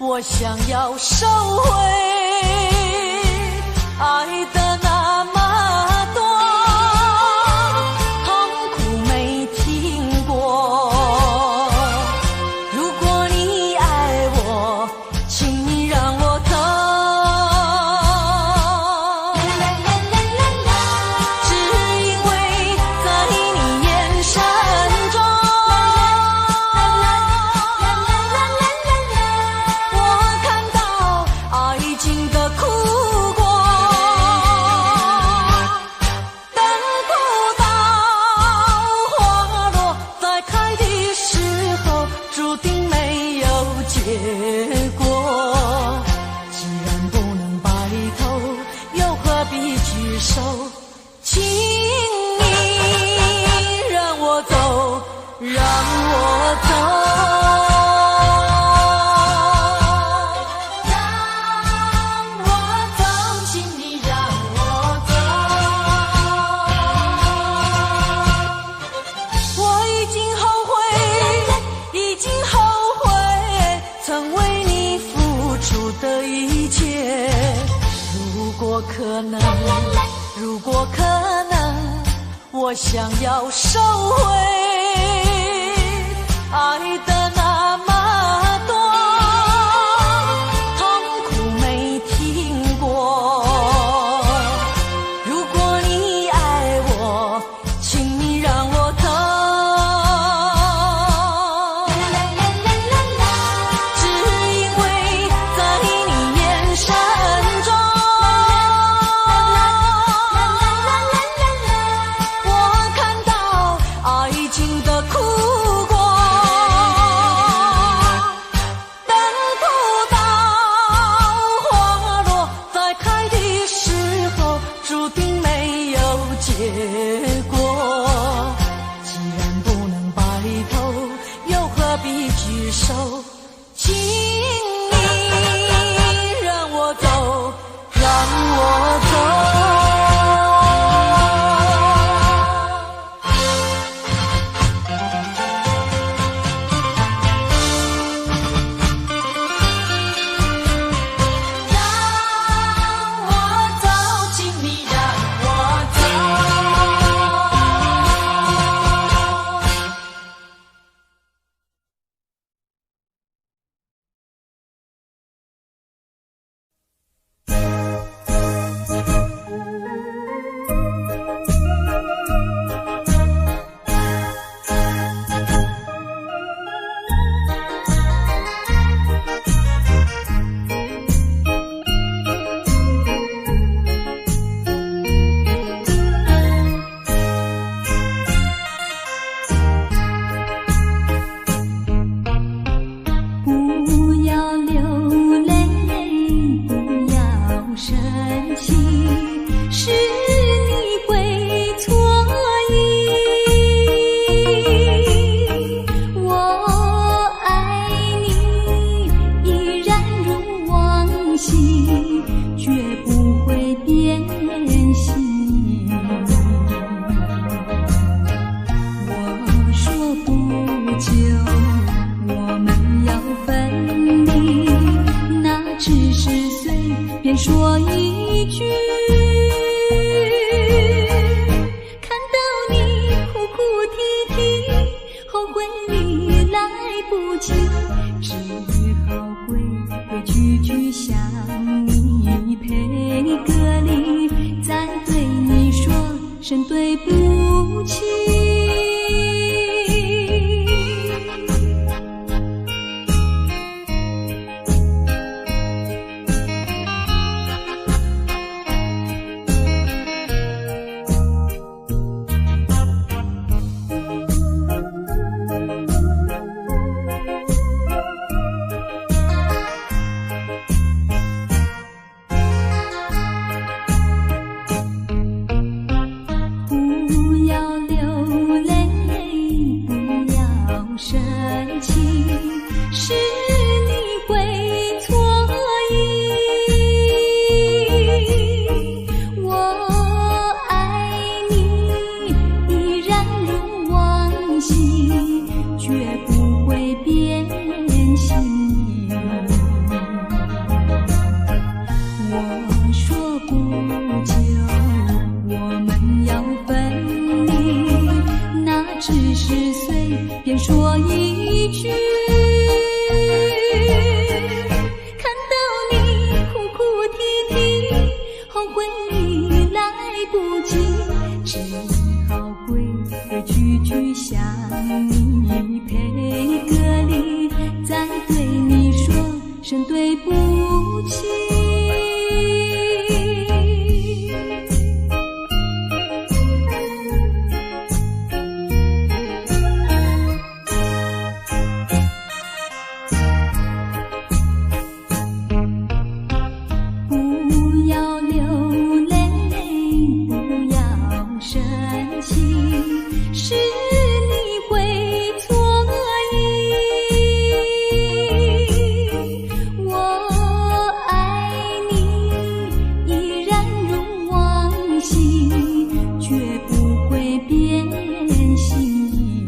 我想要收回爱的那么多，痛苦没听过。如果你爱我，请你让我走。只因为在你眼神中，我看到爱情的苦果。等不到花落再开的时候，注定没有结果。既然不能白头，又何必举手？请你让我走，让我走。让我走，请你让我走。我已经后悔，已经后悔曾为你付出的一切。如果可能，如果可能，我想要收回爱的那么多，痛苦没听过。如果你爱我，请你让我走。只因为在你眼神中，我看到爱情的苦果。等不到花落再开的时候，注定没有结果。既然不能白头，又何必举手？请你让我走，让我走。让我走，请你让我走。不要流泪，不要生气，是你会错意。我爱你，依然如往昔，绝不会变心。我说不久我们要分离，那只是随便说一句。看到你哭哭啼啼，后悔你来不及，只好规规矩矩向你赔个礼，再对你说声对不起。声对不起。不要流泪，不要生气，是你会错意。我爱你，依然如往昔，绝不会变心意。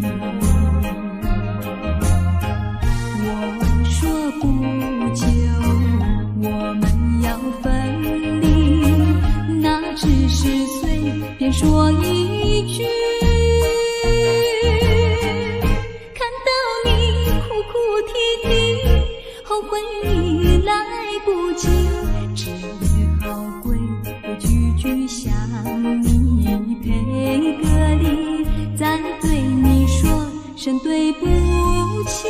我说不久我们要分离，那只是随便说一句。看到你哭哭啼啼，后悔已来不及，只好规规矩矩向你赔个礼，再对你说声对不起。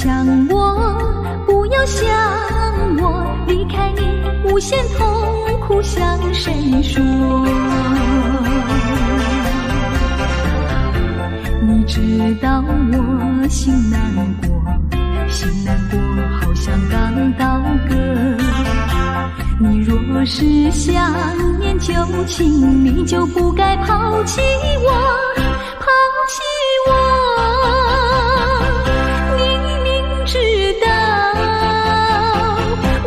想我，不要想我，离开你无限痛苦向谁说？你知道我心难过，心难过好像刚到歌。你若是想念旧情，你就不该抛弃我，抛弃我。你明知道，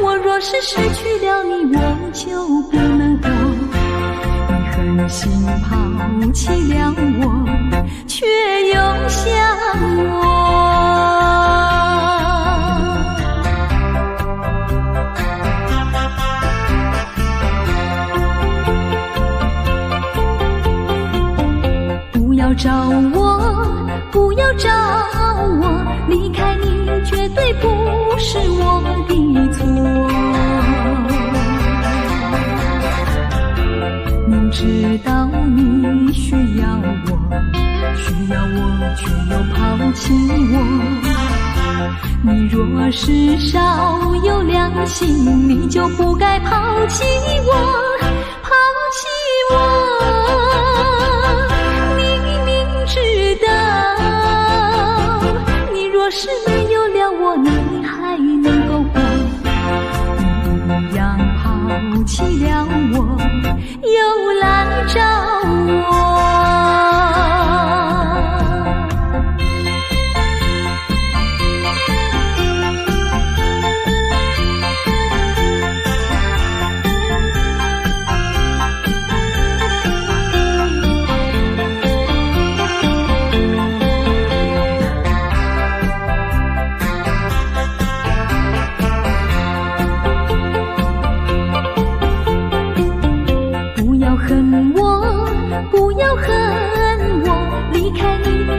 我若是失去了你，我就不能活。你狠心抛弃了我，却又想我。不要找我，不要找我，离开你绝对不是我的错。明知道你需要我，需要我却又抛弃我。你若是少有良心，你就不该抛弃我，抛弃我。知道，你若是没有了我，你还能够活。你一样抛弃了我，又来找我。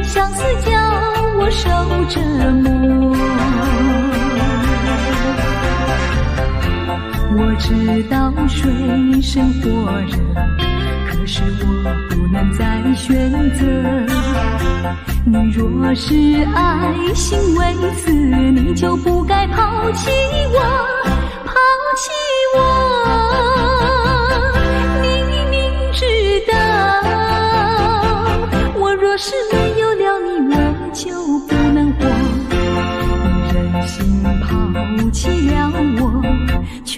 相思叫我受折磨，我知道水深火热，可是我不能再选择。你若是爱心为此，你就不该抛弃我，抛弃我。你明知道，我若是没有了你，我就不能活。你忍心抛弃了我，却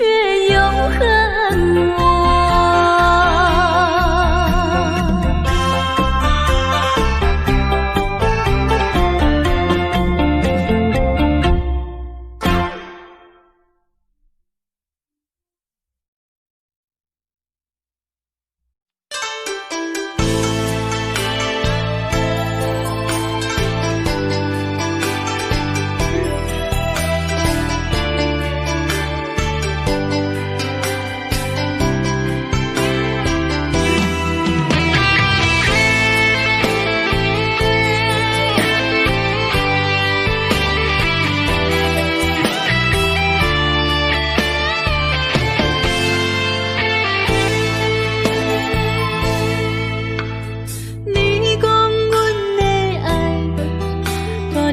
又恨我。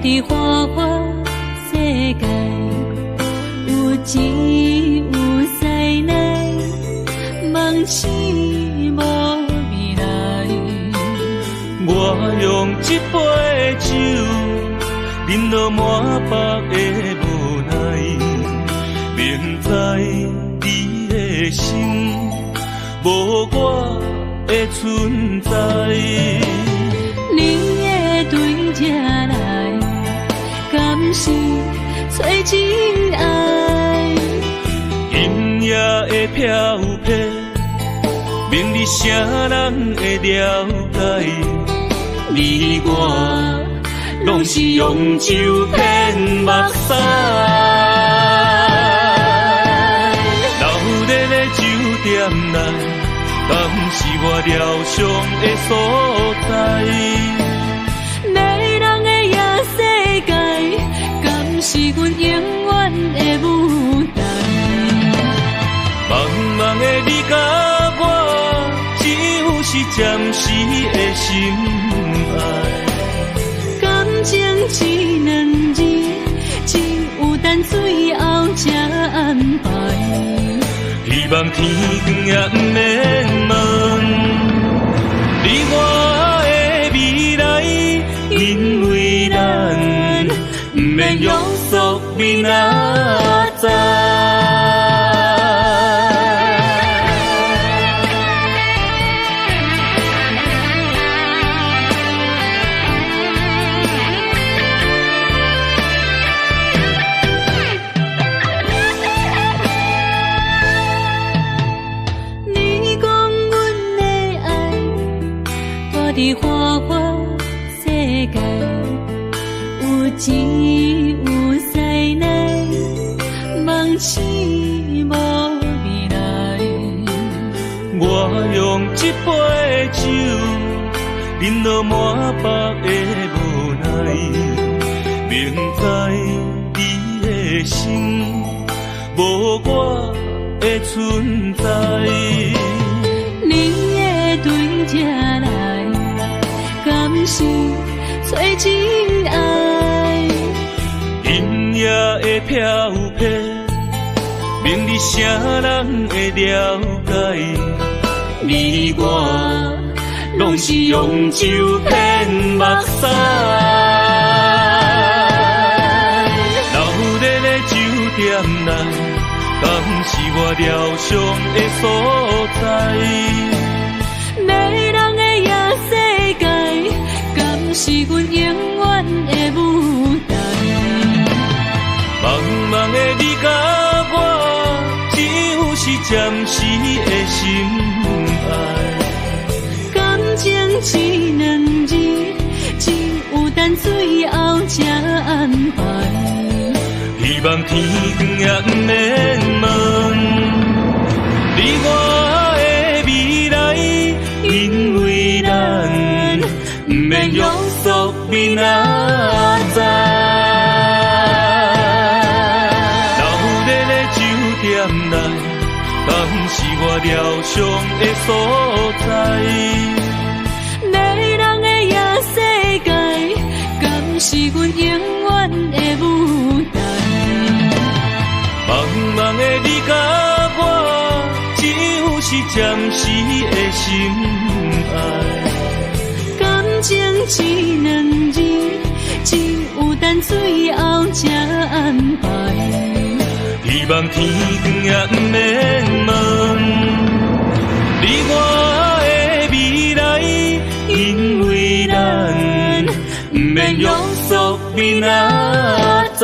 的花花世界，有钱有势来，梦醒无未来。我用一杯酒，饮落满腹的无奈，明知你的心无我的存在。你的对这来，敢是找真爱？阴夜的飘泊，明日啥人会了解？你我拢是用酒骗目屎，流热的酒店内，敢是我疗伤的所在？迷人的夜世界，敢是阮永远的舞台？茫茫的你甲我，只有是暂时的心爱。感情只两字，天光也不免问，你我的未来，因为咱不免约束明仔载。的花花世界，有志有才能，梦醒无未来。我用一杯酒，饮落满腹的无奈，明知你的心无我的存在。你的对这来。敢是找真爱？音乐的飘飘，明日啥人会了解？你我拢是用酒骗目屎，流连的酒店内，敢是我疗伤的所在？迷人的夜世界，敢是阮永远的舞台？茫茫的你甲我，只有是暂时的心爱。感情只两字，只有等最后才安排。希望天光也不免问，你我的未来，因为咱不免约束明仔载。流连的酒店内，敢是我疗伤的所在？迷人的夜世界，敢是阮永远的舞台？茫茫的你甲我，只有是暂时的心爱。感情只两字，只有等最后才安排。希望天光也不免问，你我的未来，因为咱不免约束明仔载。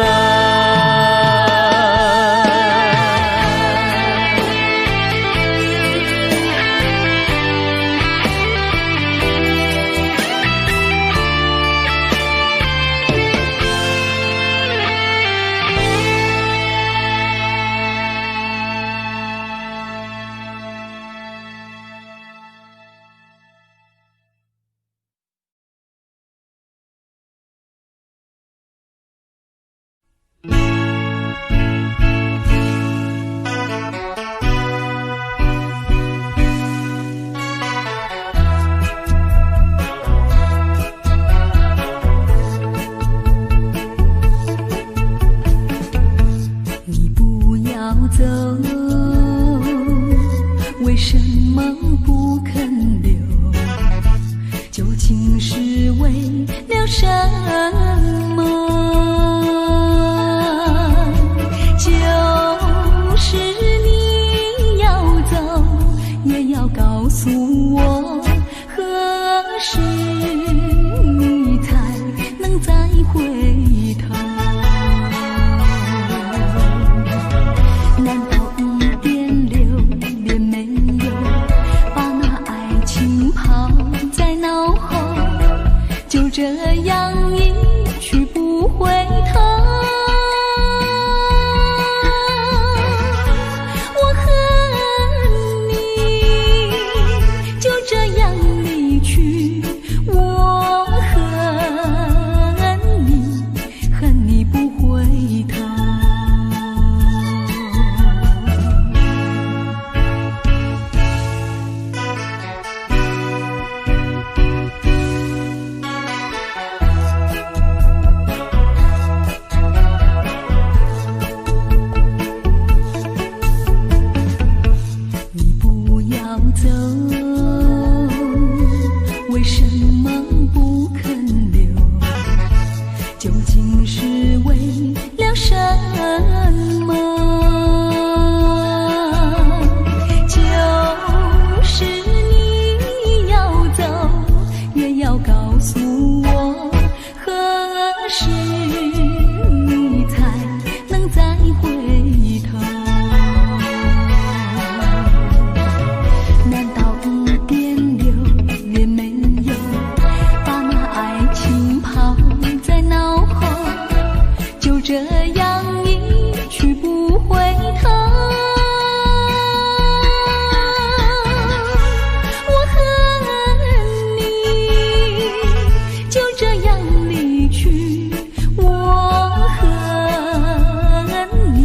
究竟是为了什么？就是你要走，也要告诉我何时你才能再回头。难道一点留也没有，把那爱情抛在脑后，就这样一去不回头？我恨你就这样离去，我恨你，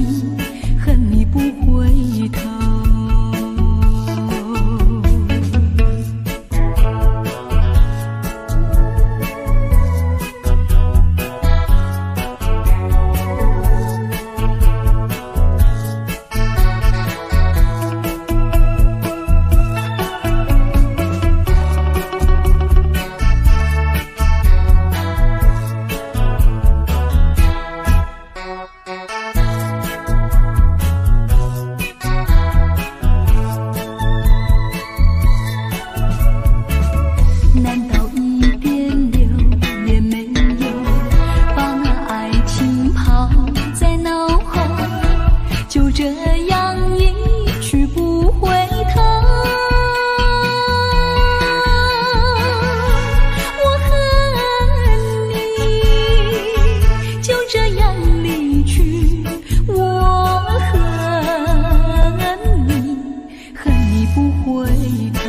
恨你不回头。难道一点留也没有，把那爱情抛在脑后，就这样一去不回头？我恨你就这样离去，我恨你，恨你不回头。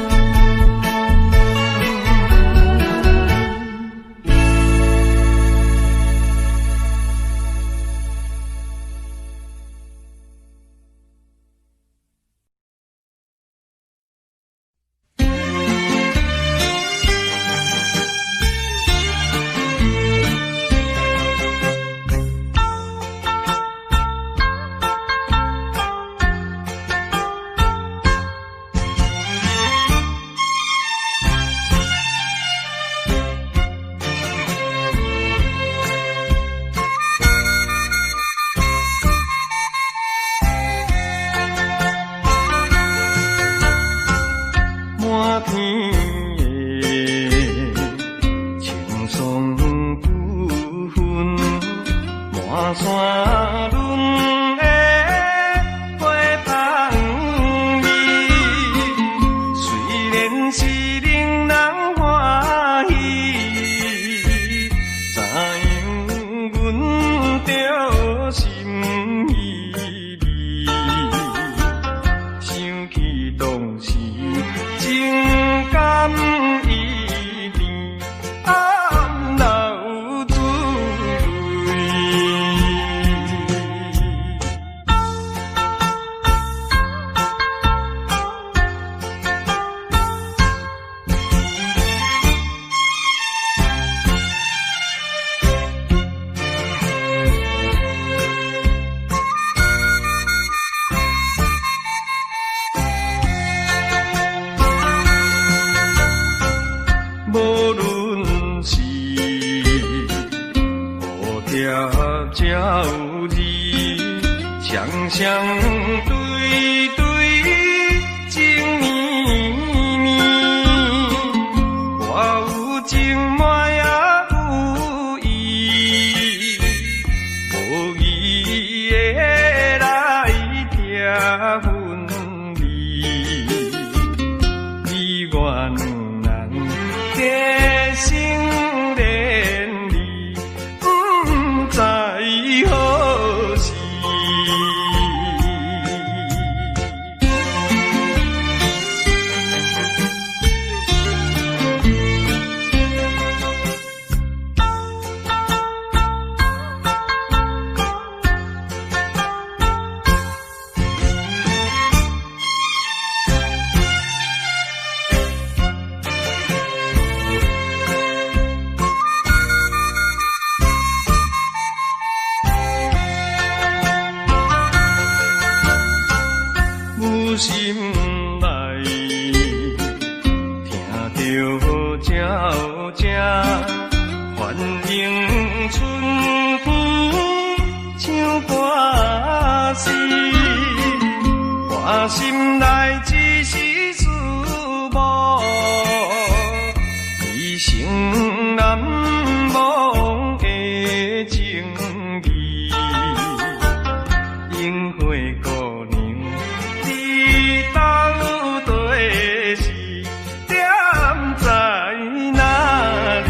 满天的青松不分，满山轮的花香味。虽然是令人欢喜，怎样阮着心依依，想起当时。情感一定流珠泪。无论是蝴蝶才有字，双双对对情绵绵。我有情满也有意，无义的来拆分离。你我两人。结成连理，不知何时。来只是思慕，一生难忘的情义。樱花姑娘，你到底是点在哪里？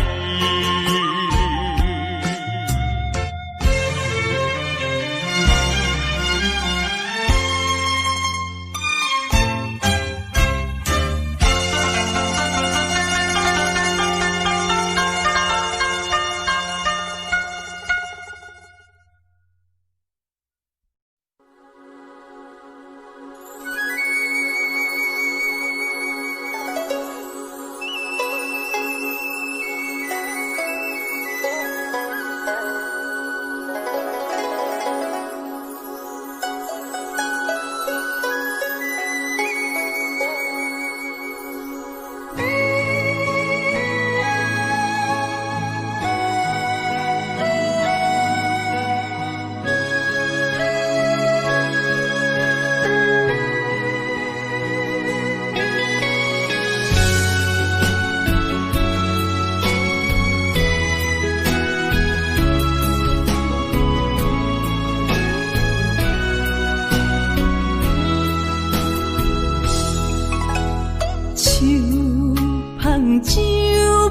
酒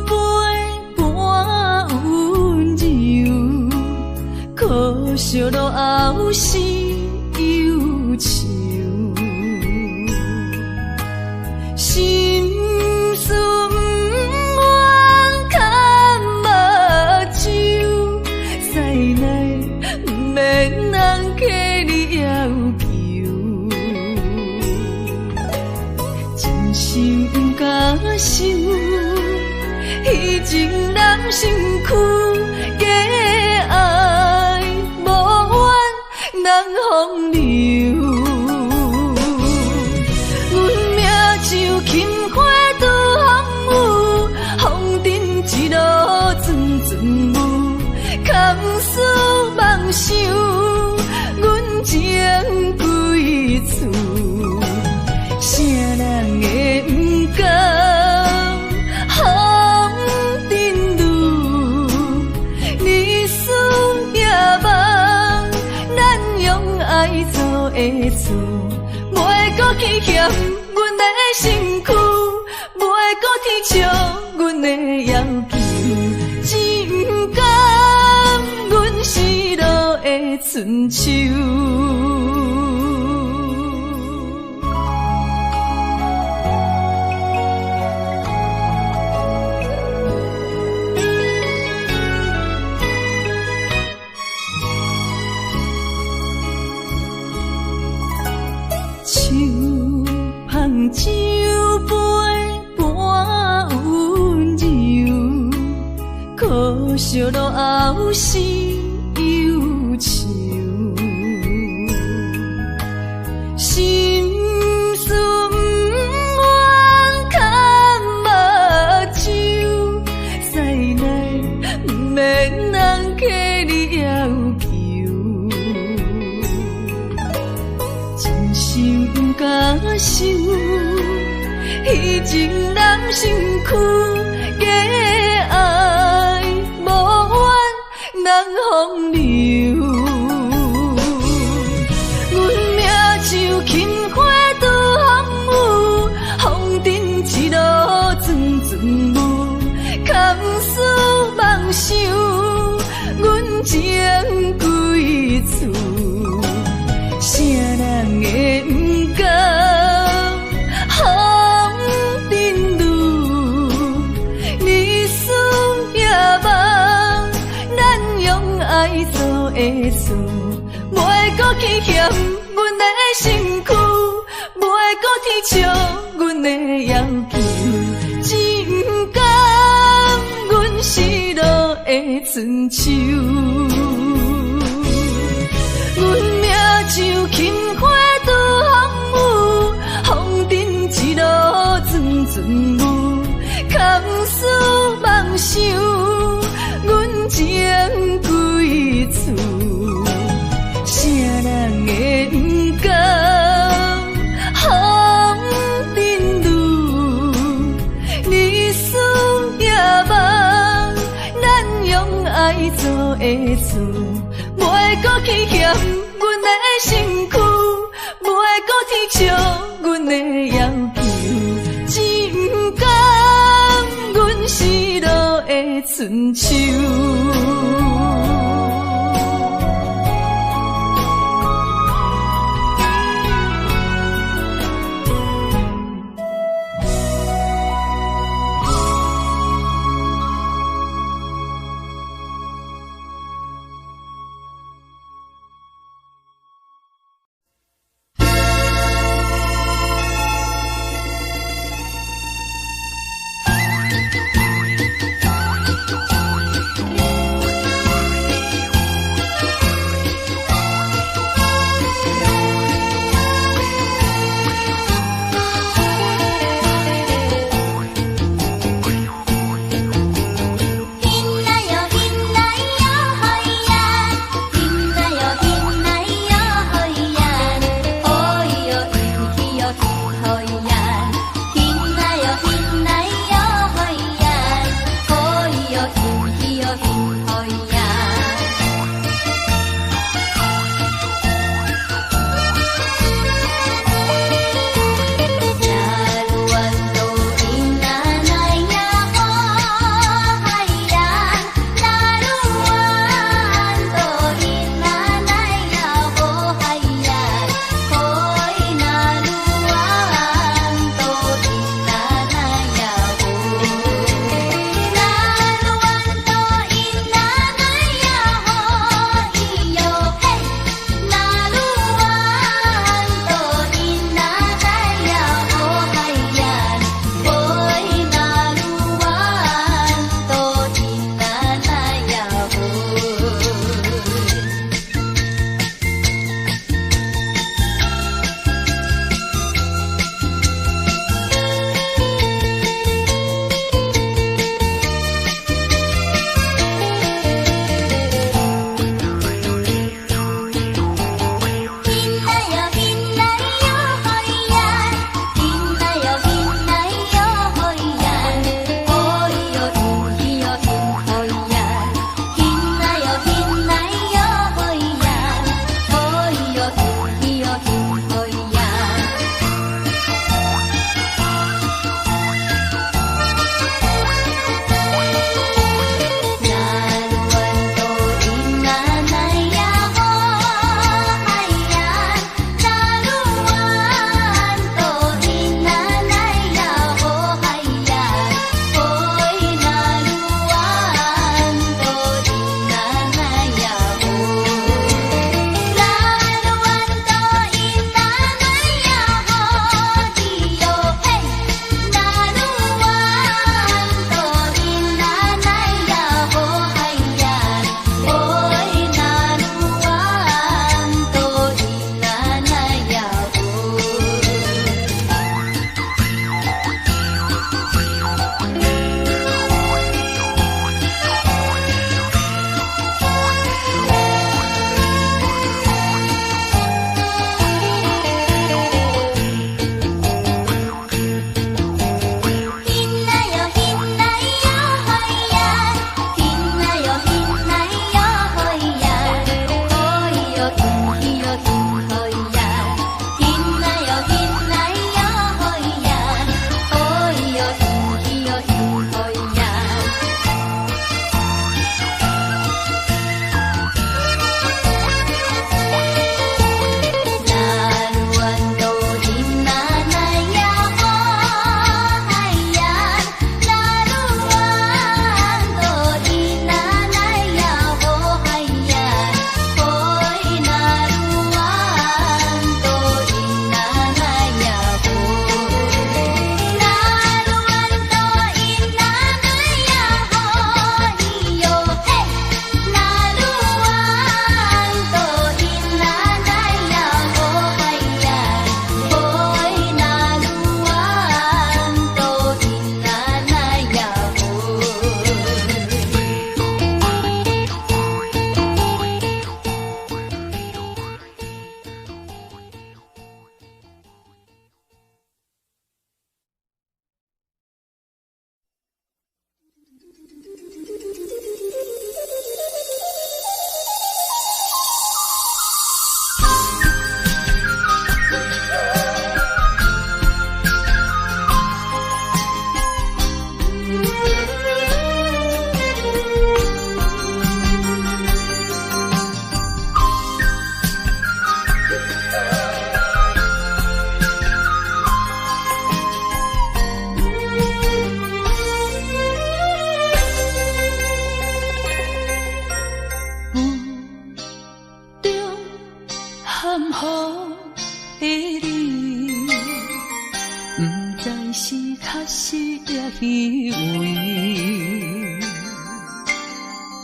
杯半温柔，可惜落后是忧愁。心事不愿牵目睭，使来不免人客你要求，真心不敢想。彼情人身躯，假爱无怨人风流。阮命像轻花拄风雨，风尘一路阵阵雾，堪思梦想，阮情归厝，啥人会不甘？的厝，袂搁去嫌阮的身躯，袂搁去笑阮的要求，只不甘阮失落的春秋。酒杯半温柔，可惜落后是忧愁。心事不愿牵目睭，使来不免人客你要求，真心不敢想。彼情人身躯，假爱无怨人风流。阮命像轻花拄风雨，风尘一路阵阵雾，堪思梦想，阮情归厝，啥人会不甘？的厝，袂搁去嫌阮的身躯，袂搁去笑阮的要求，只不甘阮失落的春秋。阮命像轻花拄风雨，风尘一路阵阵雾，堪思梦想，阮情归厝。啥人会不甘？爱做的事，袂搁去嫌阮的身躯，袂搁提笑阮的要求，只不甘阮失落的春秋。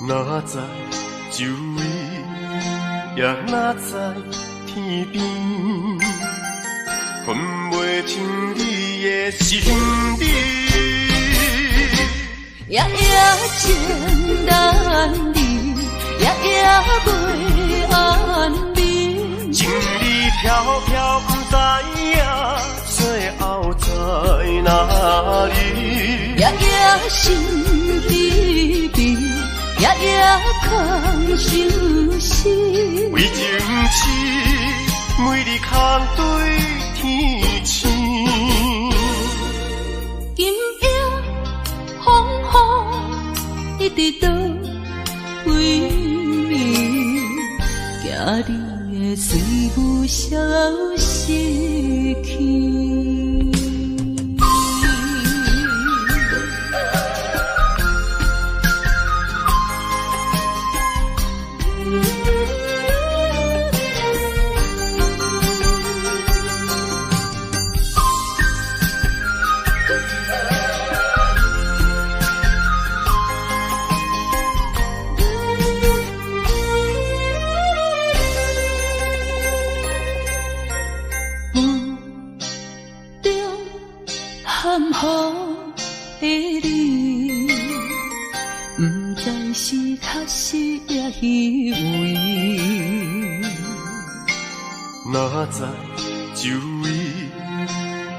哪知周围，也哪知天边，分袂清你的心理。夜夜情难离，夜夜袂安眠。情意飘飘，不知影最后在哪里。夜夜心悲悲，夜夜空相思。为情痴，每日空对天星。今夜风雨一直到为暝，惊你的随不消息去。哪知周围，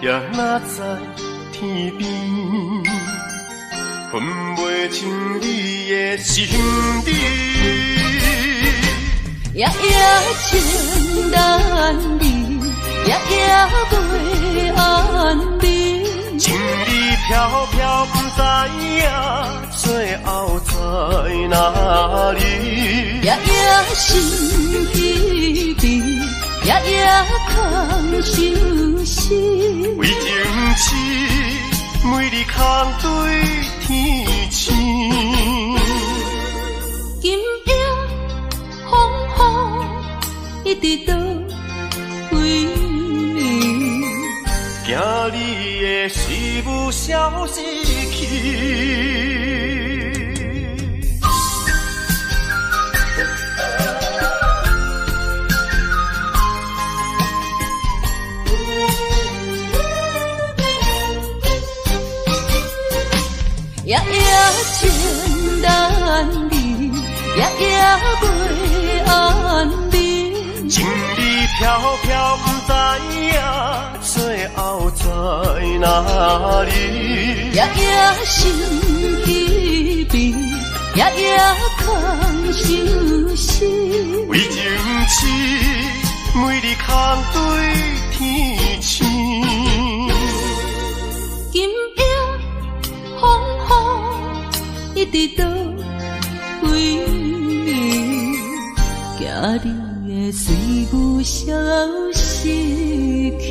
也哪知天边，分袂清你的心理。夜夜情难离，夜夜袂安眠。情意飘飘，不知影最后在哪里。夜夜心悲悲，夜夜空相思。为情痴，每日空对天星。今夜风雨一直到为暝，惊你的随不消息去。夜夜情难离，夜夜袂安眠。情意飘飘，不知影最后在哪里。夜夜心悲悲，夜夜空相思。为情痴，每日空对天星。今夜风雨一直到为暝，惊你的随不消息去。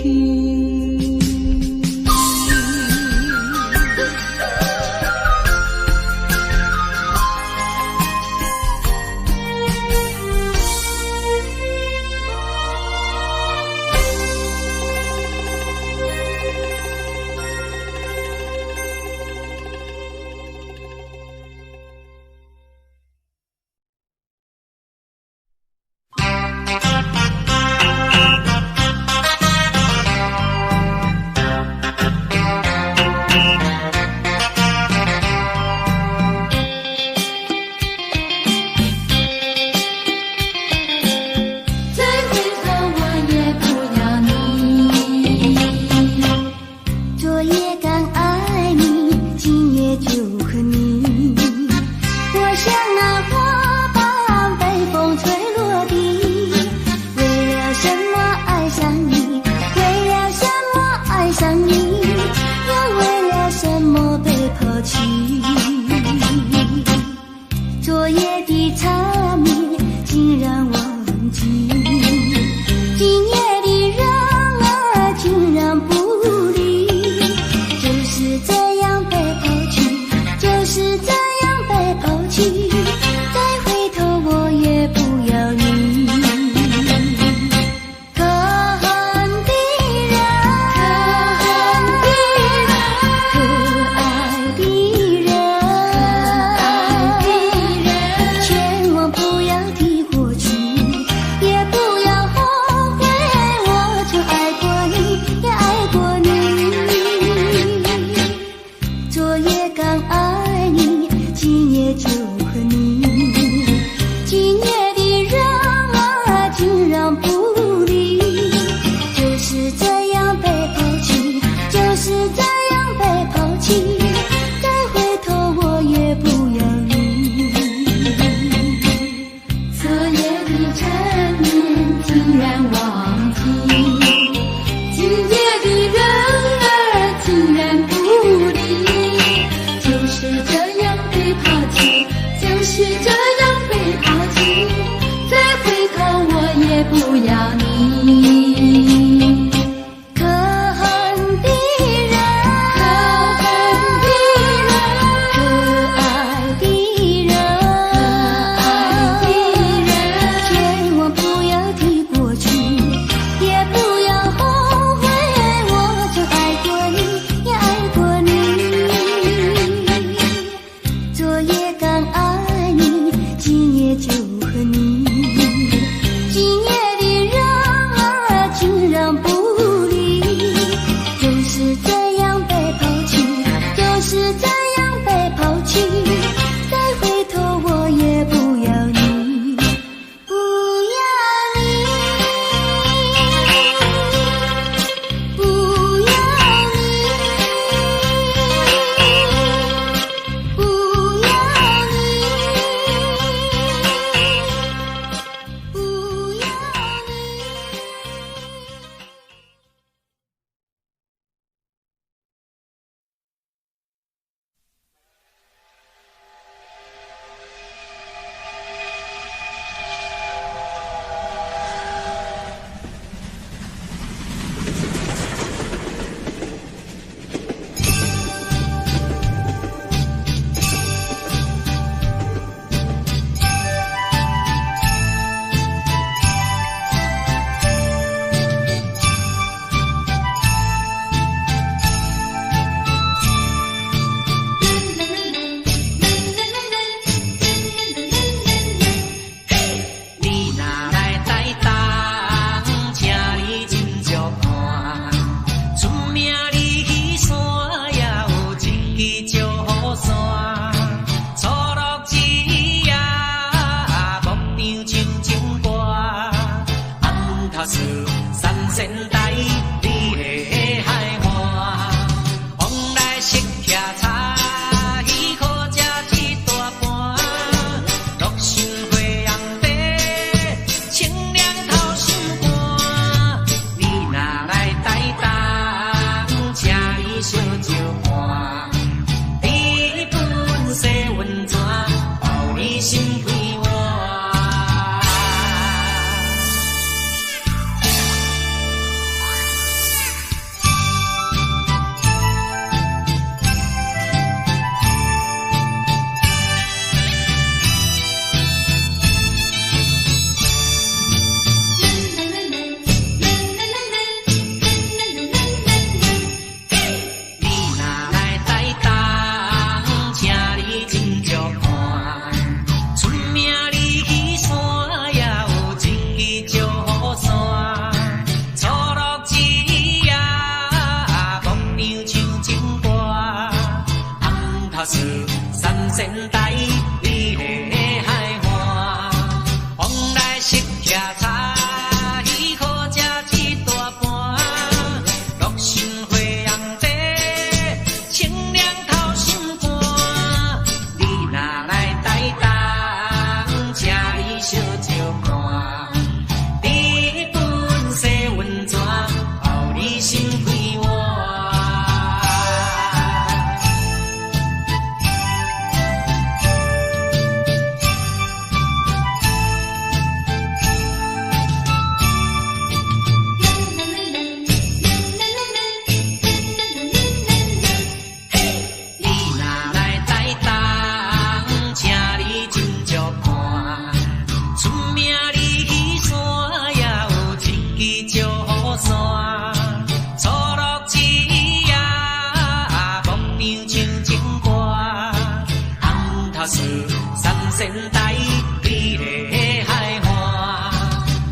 仙台美丽海岸，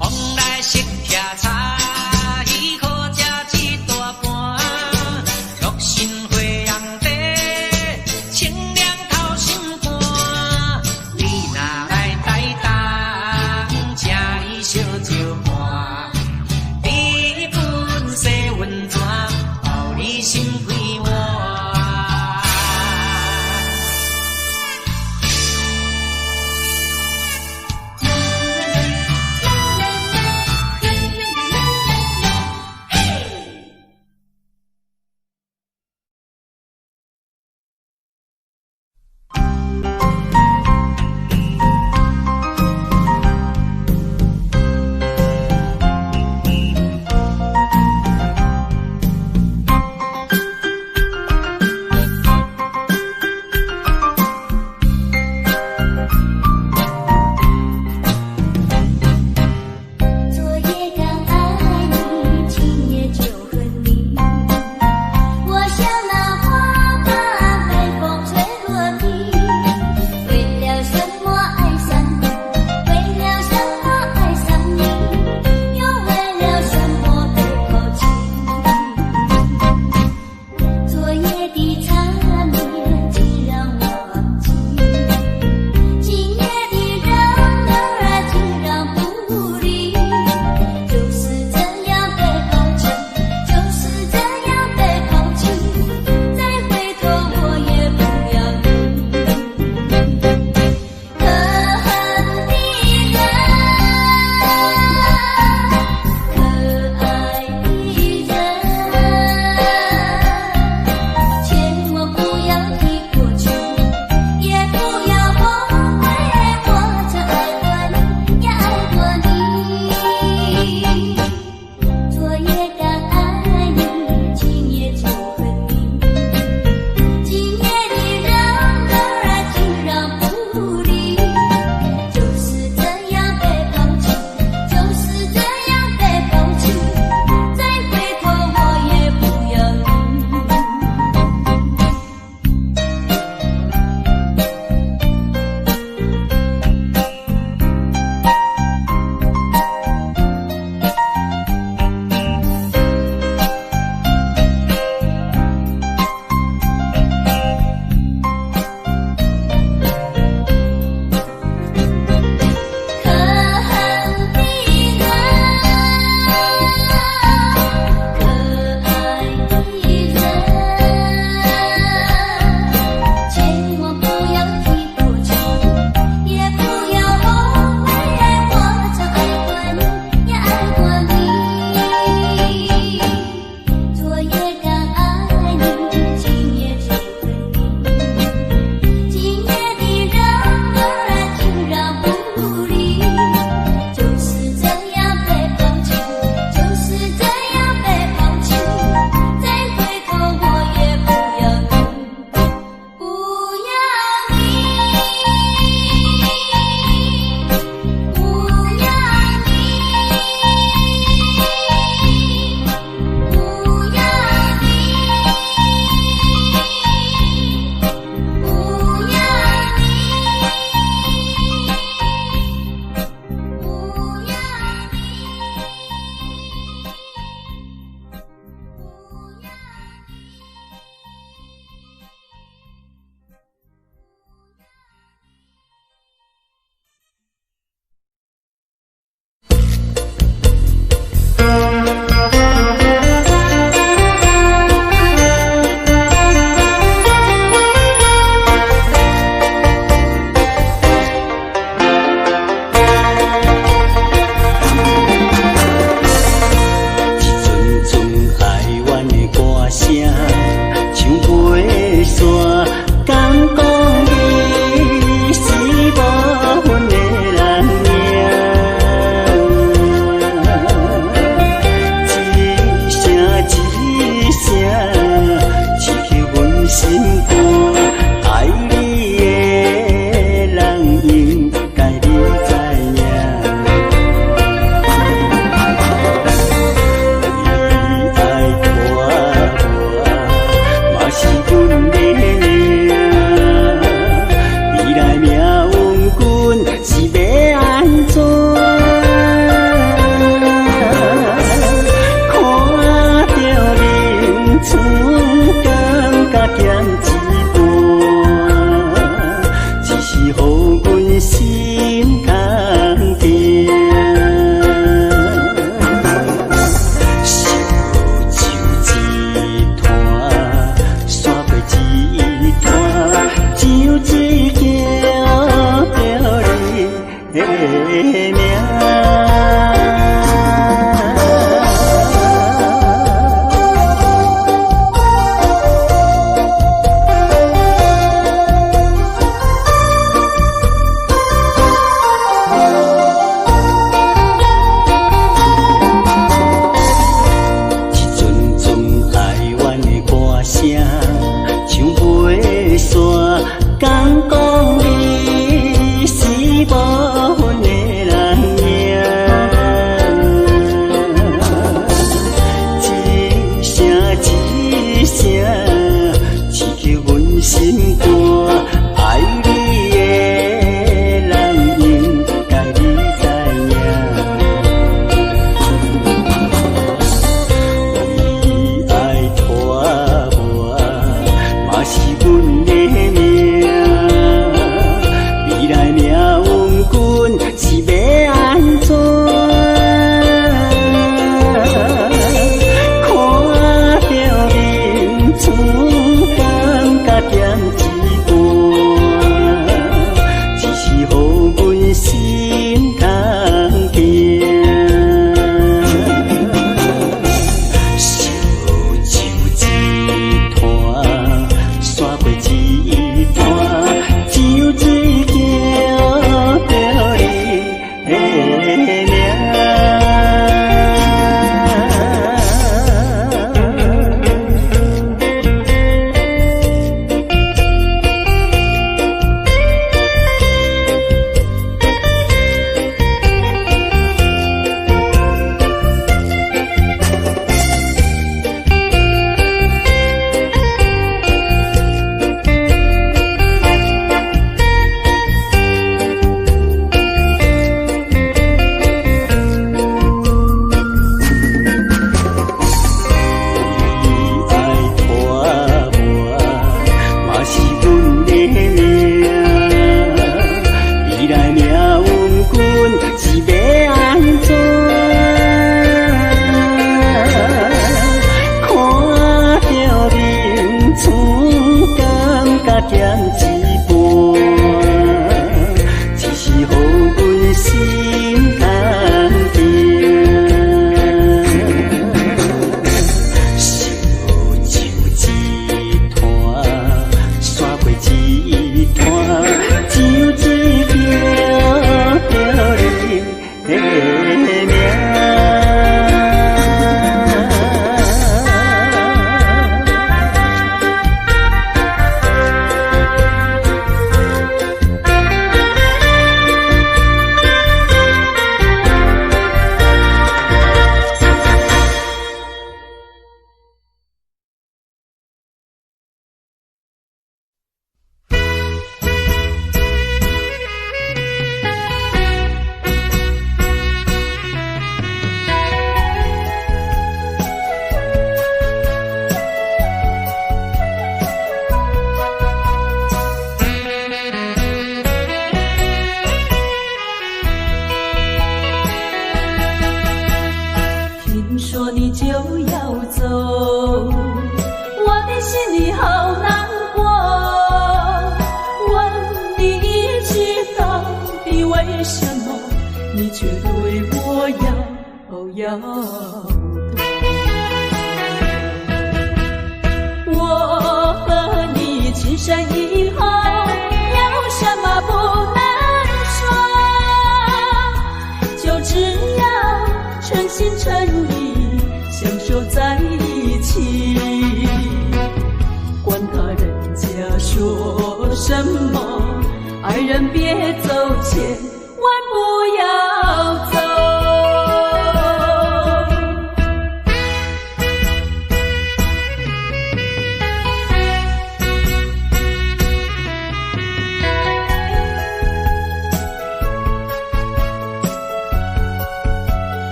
往来食徛茶，伊好食一大盘，六神花红茶，清凉透心肝。你若来台东，请伊烧酒盘，你本色温泉，包你心开换。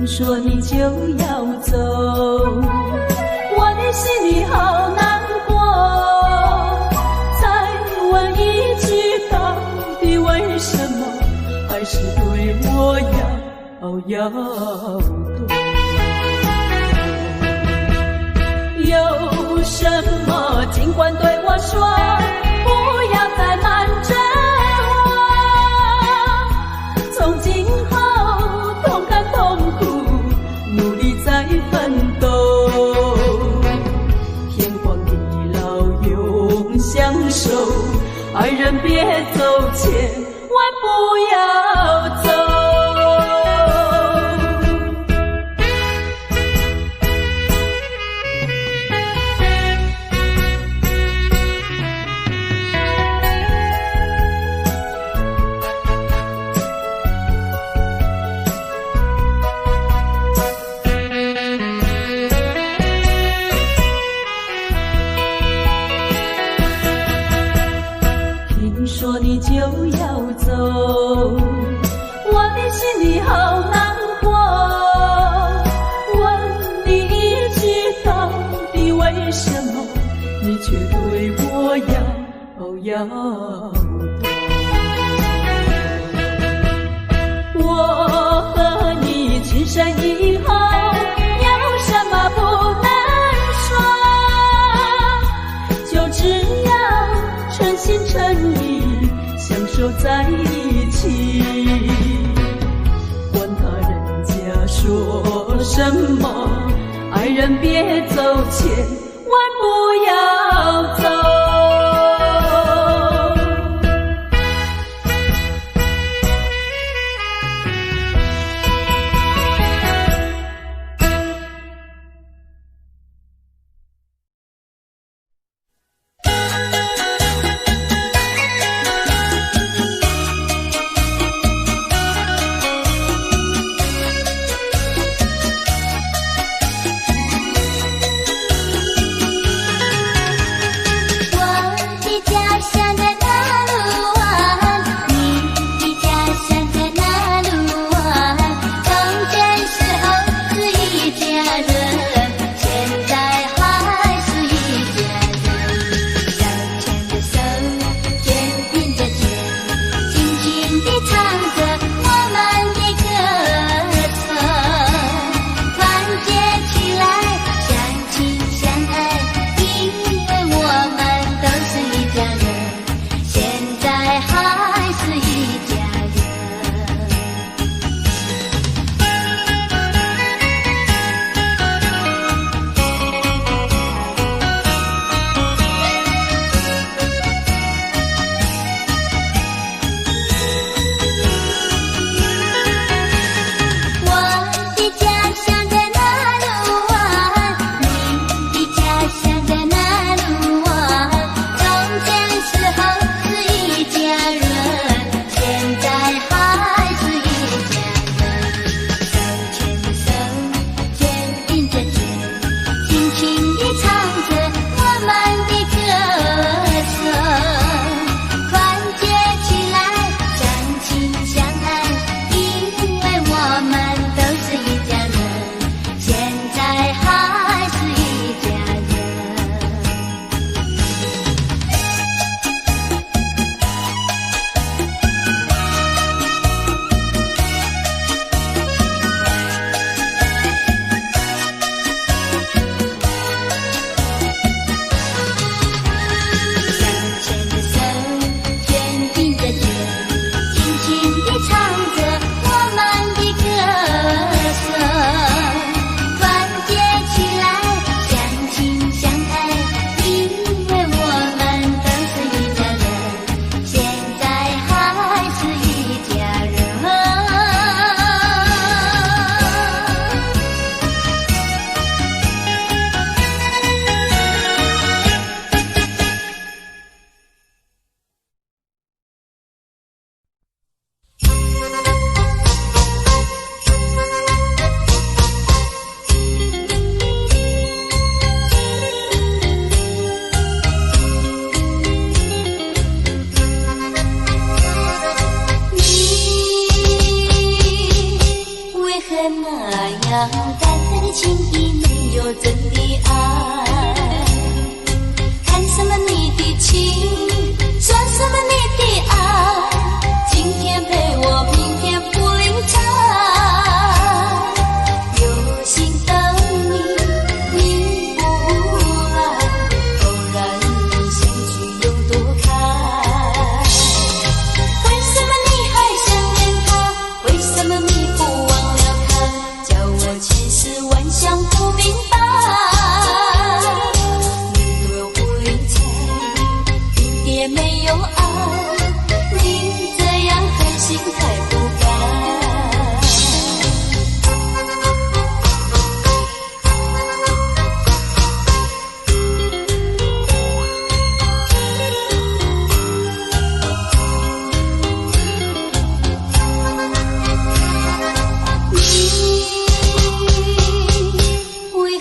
说你就要走，我的心里好难过。再问一句，到底为什么还是对我要多？什么，尽管对我说，不要再瞒着我。从今后同甘同苦，努力再奋斗。天荒地老永相守，爱人别走，千万不要走。说你就要走，我的心里好难过。问你一句，到底为什么你却对我要我和你情深以后，有什么不能说？就只要诚心诚意相守在一起，管他人家说什么，爱人别走，千万不要走。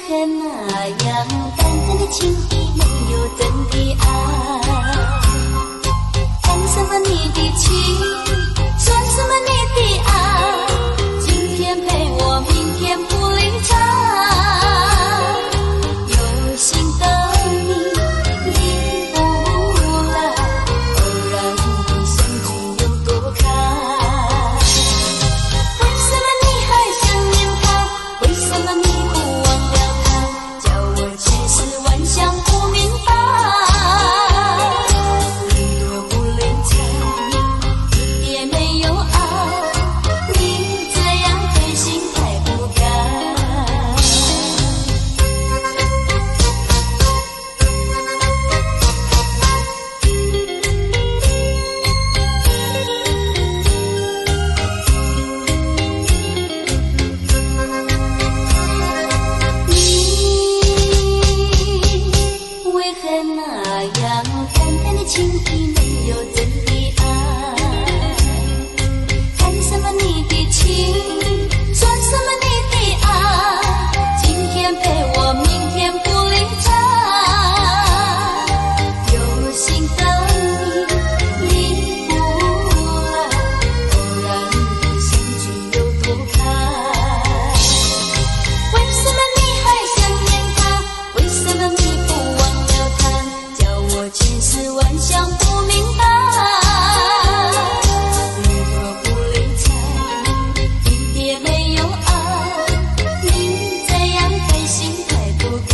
何那样淡淡的情意没有真的爱？谈什么你的情，算什么你的爱？今天陪我，明天不理睬。有心的你，你不来，偶然的相聚有多开？为什么你还想念他？为什么你不忘了他？叫我千丝万想不明白。你多不理睬，一点没有爱，你这样狠心太不该。你为何那样淡淡的情意没有真的爱？谈什么你的情，算什么你的爱？今天陪我，明天不理睬。有心的你，你不来，偶然的相聚有多开？为什么你还想念他？为什么你不忘了他？叫我千丝万想不明白。你若不理睬，一点没有爱，你这样狠心太不该。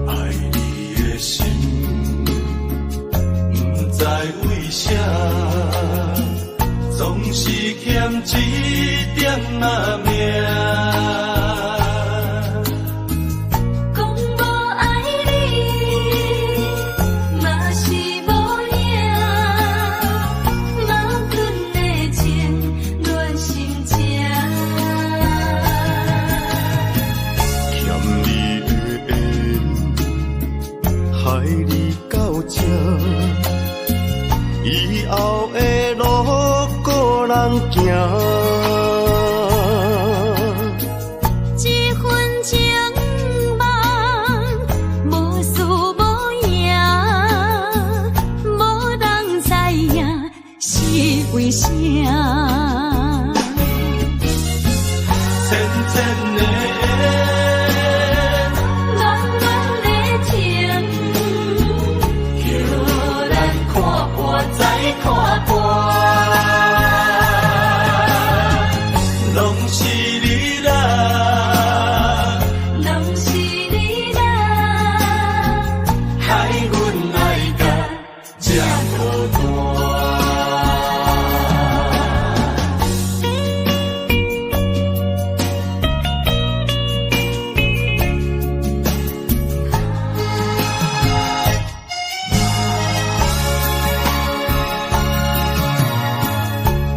爱你的心，不知为啥，总是欠一点仔命。讲无爱你，嘛是无影，矛盾的情乱心情。欠你的缘，害你到这，以后的路个人行。这份情梦无输无赢，无人知影是为啥。浅浅的暖暖的情，叫咱看破再看破。拢是你啦，拢是你啦，害阮爱甲这孤单。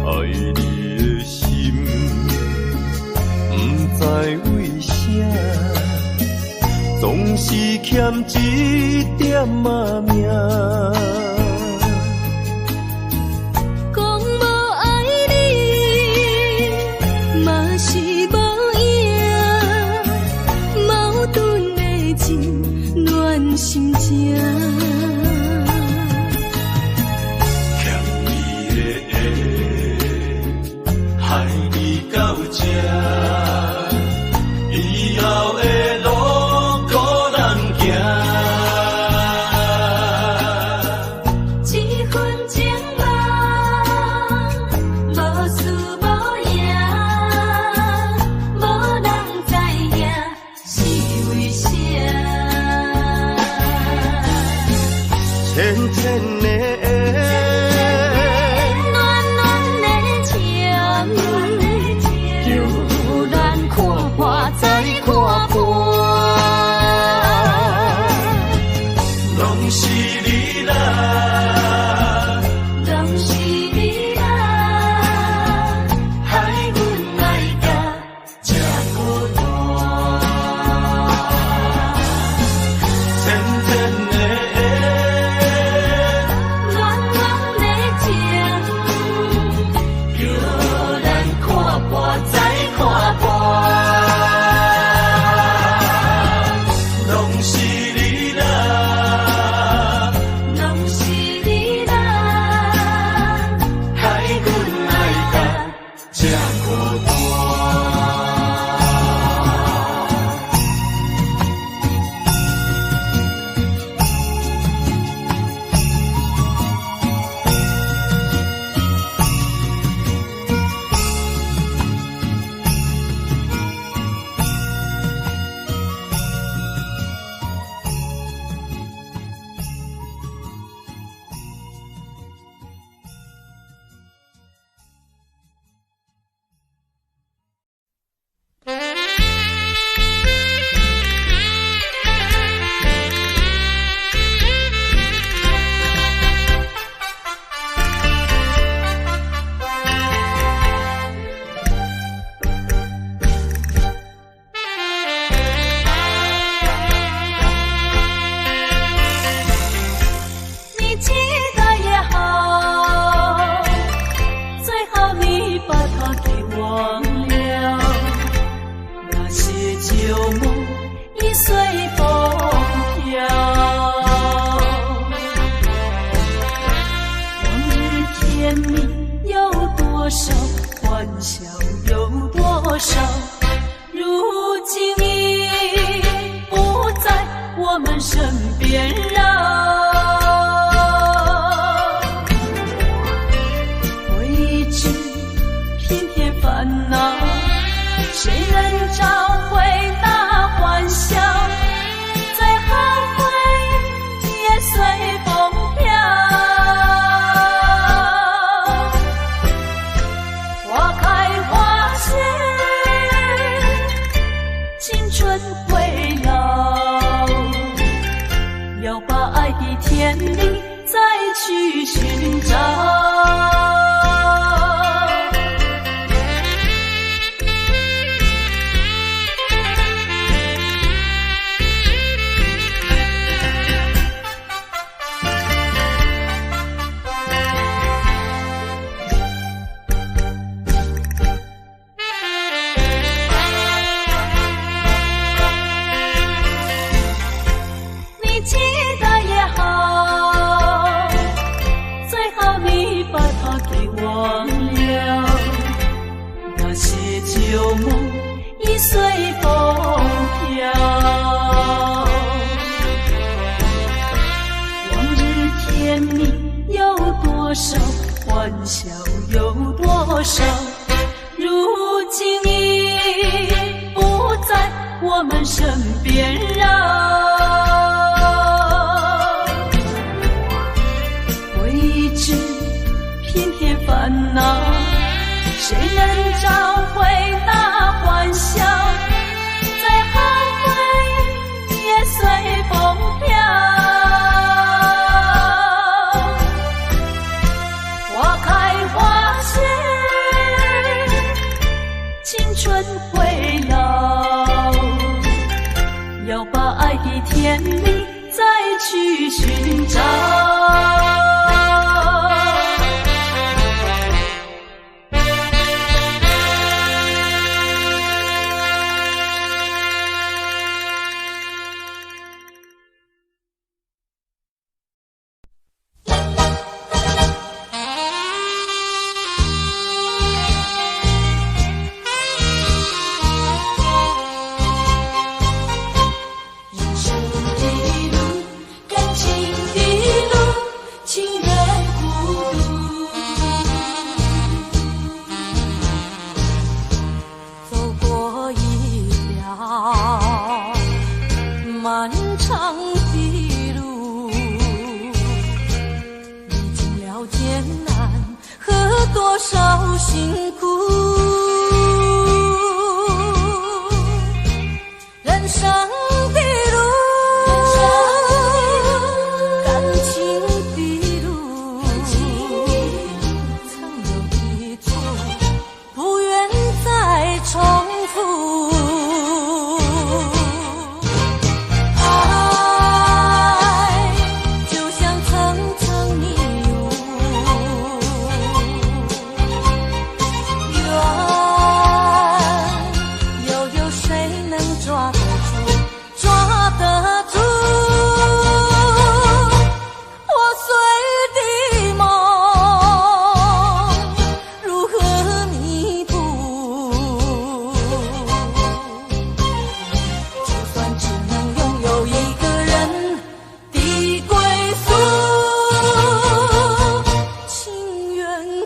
爱你的心，不知为啥，总是欠一点仔命。讲无爱你，嘛是无影，矛盾的情乱心情。欠你的缘，害你到这，以后的路个人行。甜甜的缘，暖暖的情，叫咱看破再看破。拢是你啦，拢是你啦，害阮爱甲这孤单。甜甜的缘，暖暖的情，叫咱看破再看破。拢是你啦，拢是你啦，害阮爱甲这孤单。你期待也好，最好你把它给忘了。那些旧梦已随风飘，往日甜蜜有多少，欢笑有多少，如今已不在我们身边绕。烦恼，谁能找回那欢笑？最后回忆也随风飘。花开花谢，青春会老，要把爱的甜蜜再去寻找。期待也好，最好你把它给忘了。那些旧梦已随风飘，往日甜蜜有多少，欢笑有多少，如今已不在我们身边绕。偏偏烦恼，谁能找回那欢笑？最后回忆也随风飘。花开花谢，青春会老，要把爱的甜蜜再去寻找。人生的路，感情的路。辛苦。人生的路，感情的路，曾有的错，不愿再重复。爱就像层层迷雾，缘又有谁能抓得住？抓得住？破碎的梦，如何弥补？就算只能拥有一个人的归宿，情愿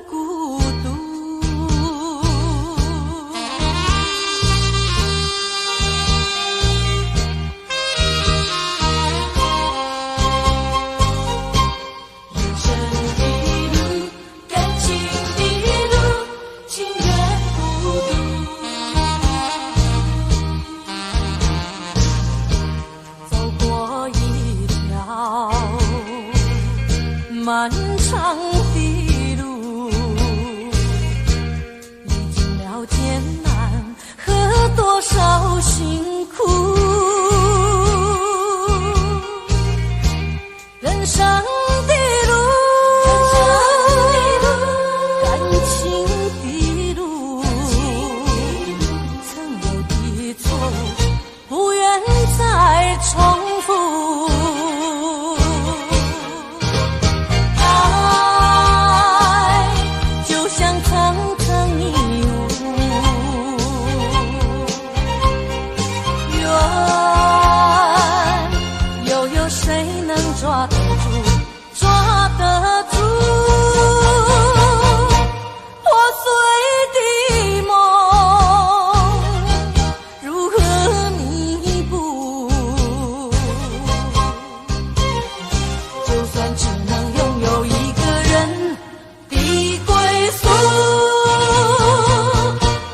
孤独。人生的路，感情的路，情愿孤独。走过一条漫长的路，历经了艰难和多少辛苦。人生的路，感情的路，曾有的错，不愿再重复。爱就像层层迷雾，缘又有谁能抓得住？抓得住？破碎的梦，如何弥补？就算只能拥有一个人的归宿，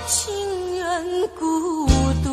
情愿孤独。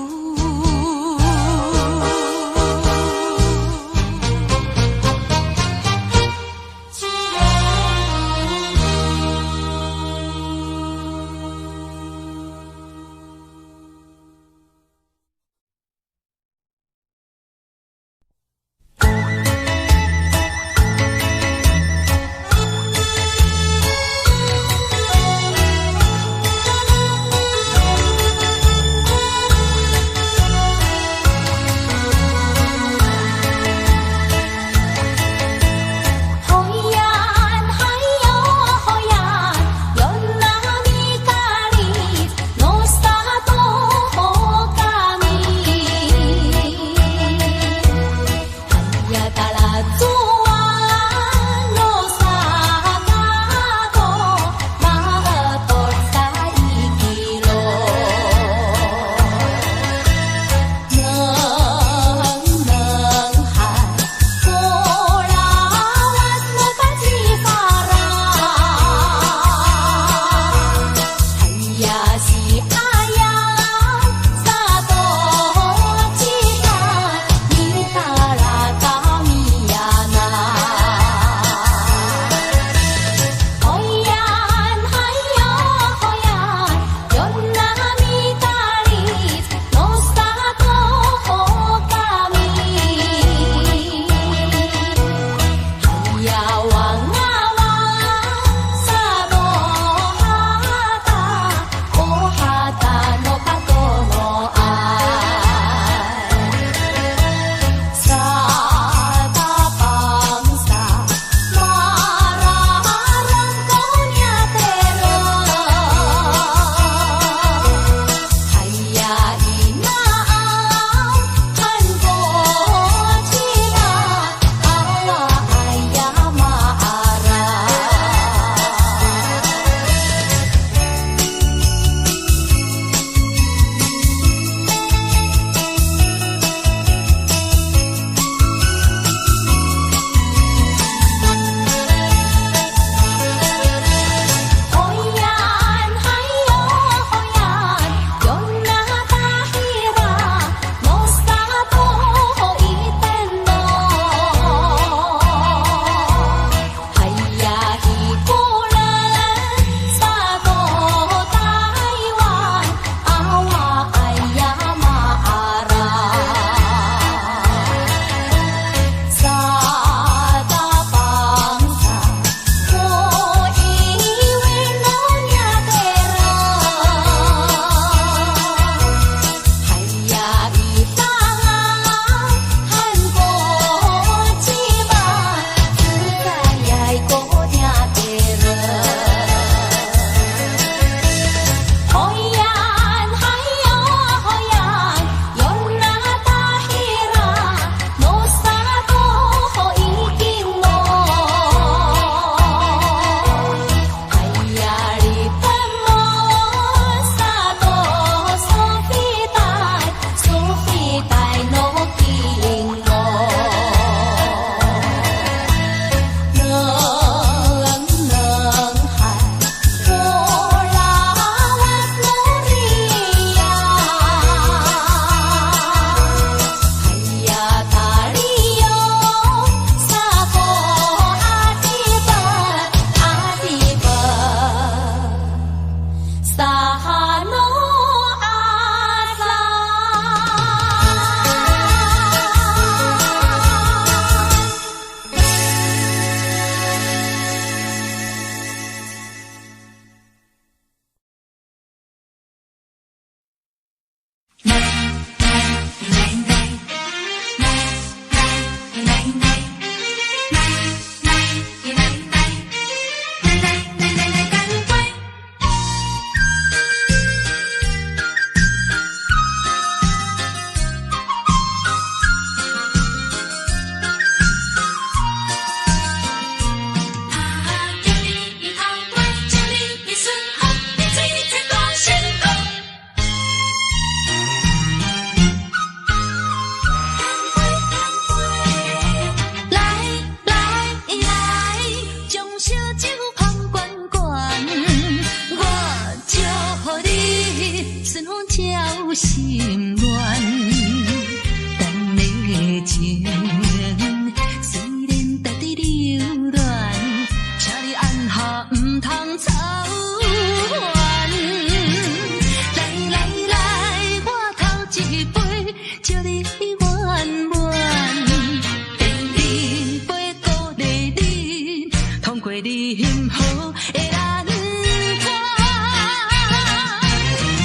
你幸福的咱拖。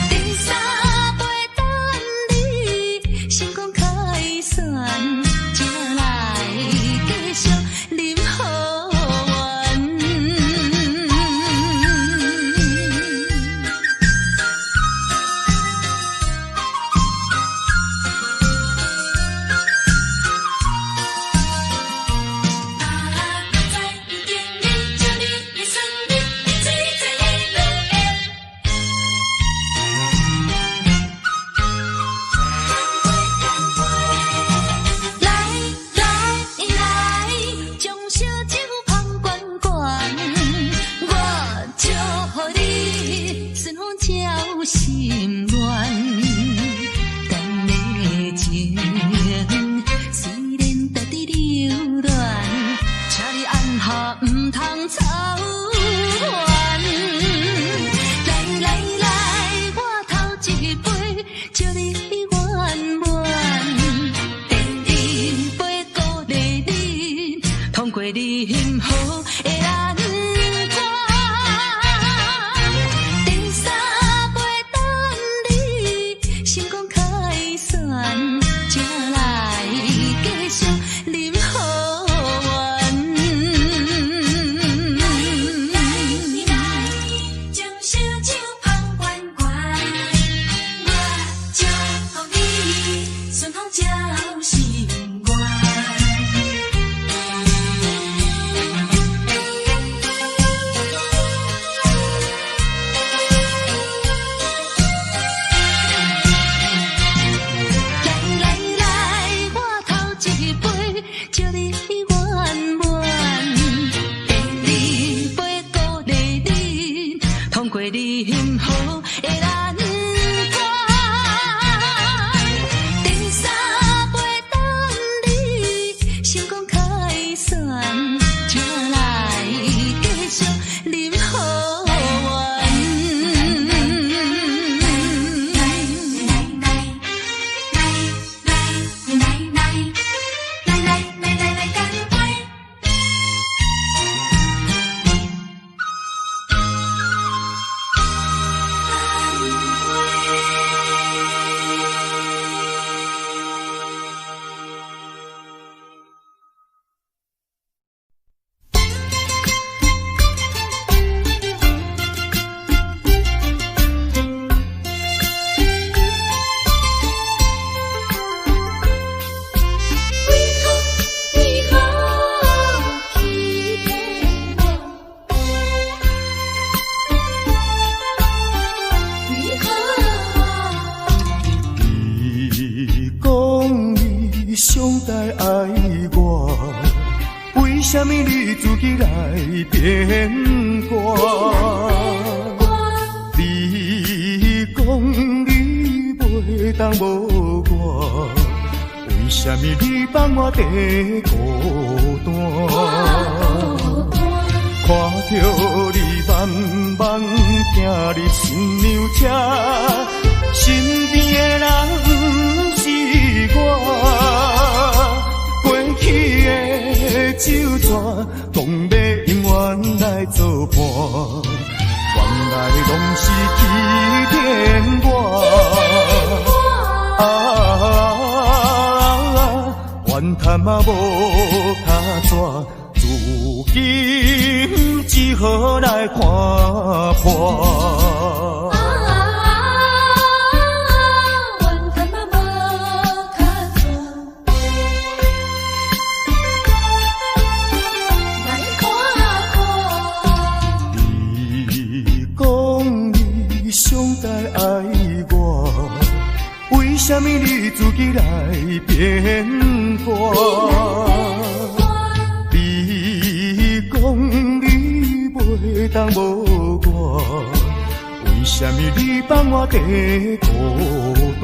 第三杯等你成功开选，才来继续饮好运。心愿，咱的情虽然在伫流乱，请你按下唔通操烦。来来来，我头一杯祝你圆满，第二杯鼓励你通过你幸福的咱。你幸福的咱拖，第三杯等你成功开选，才来继续饮好运。来干杯！上台爱我，为什么你自己来变卦？你讲你袂当无我，为什么你放我在孤单？看着你慢慢行入新娘车，身边的人不是我。过去的酒泉，讲要永远来作伴，原来拢是欺骗我。怨叹嘛无卡纸，如今只好来看破。为什么你自己来变卦？你讲你袂当无我，为什么你放我在孤单？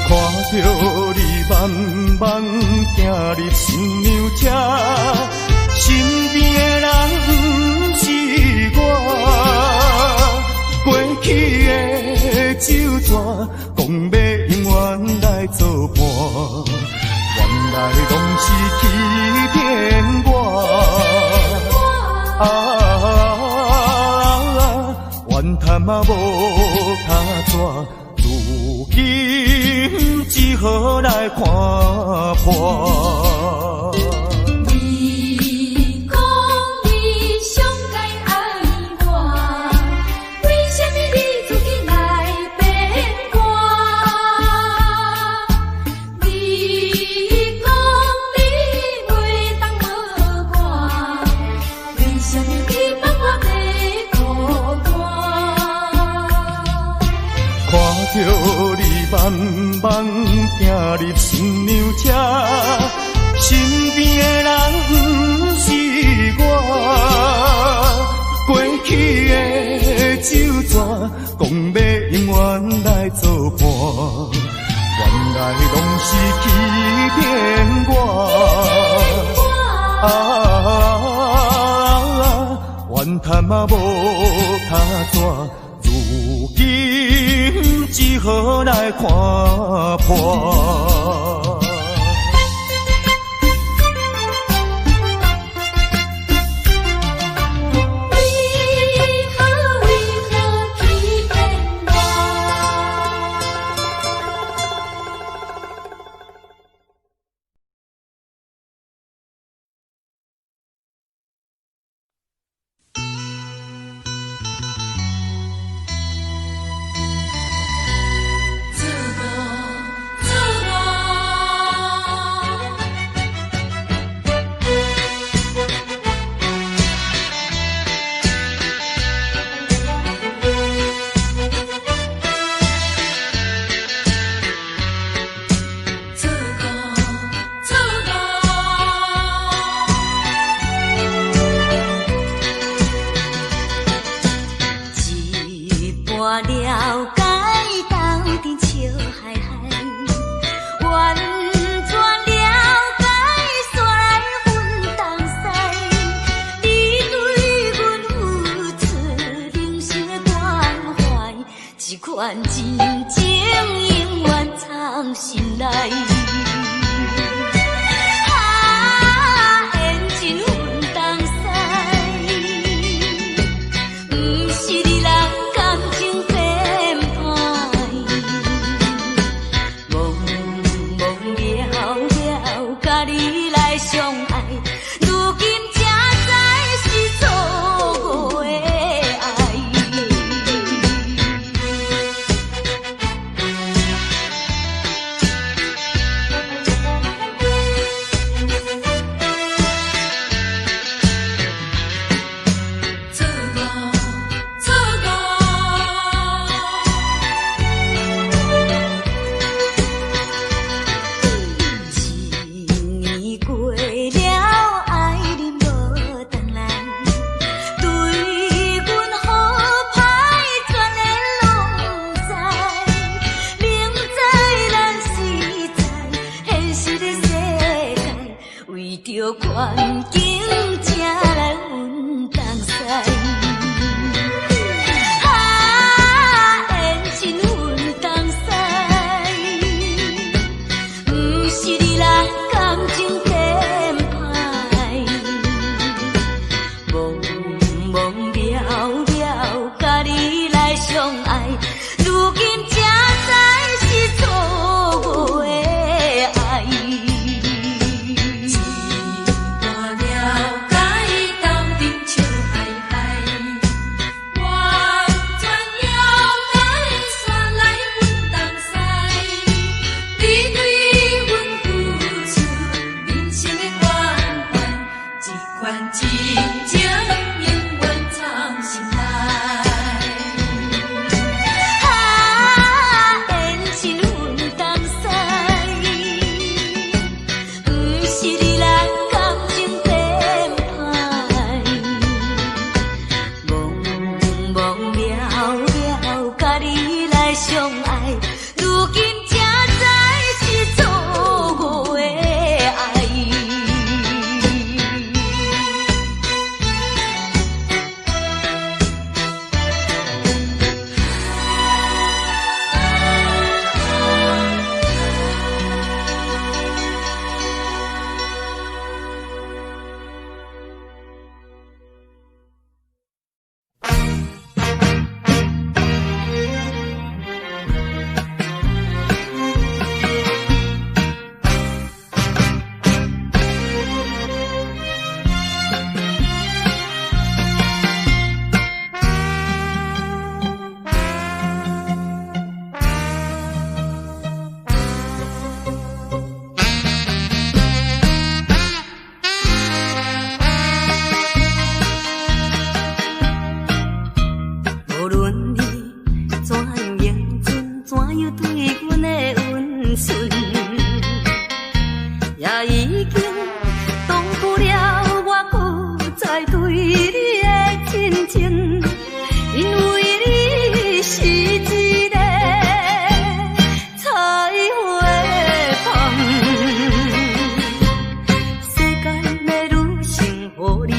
看着你慢慢行入新娘车，身边的人不是我。过去的酒泉，讲要永远来作伴，原来拢是欺骗我。叹嘛无他纸，如今只好来看破。你讲你上该爱我，为什么你自己来变卦？你讲你袂当无我，为什么你放我在孤单？看着你慢慢行入新娘车，身边的人不是我，过去的酒泉讲要永远来作伴，原来拢是欺骗我。怨叹嘛无他纸，如今只好来看破。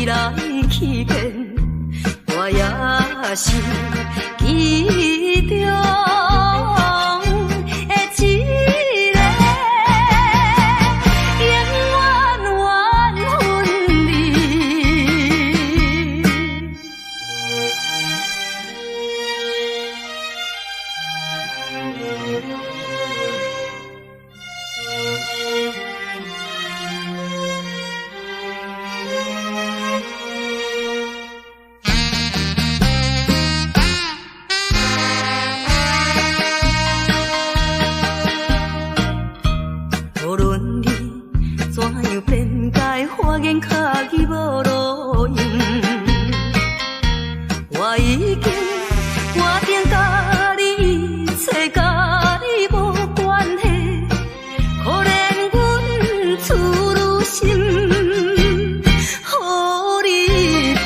来去变，我也是其中的一个，永远缘分你。无论你怎样辩解，花言巧语无路用，我已经决定甲你一切甲你无关系，可怜阮处女心，予你骗。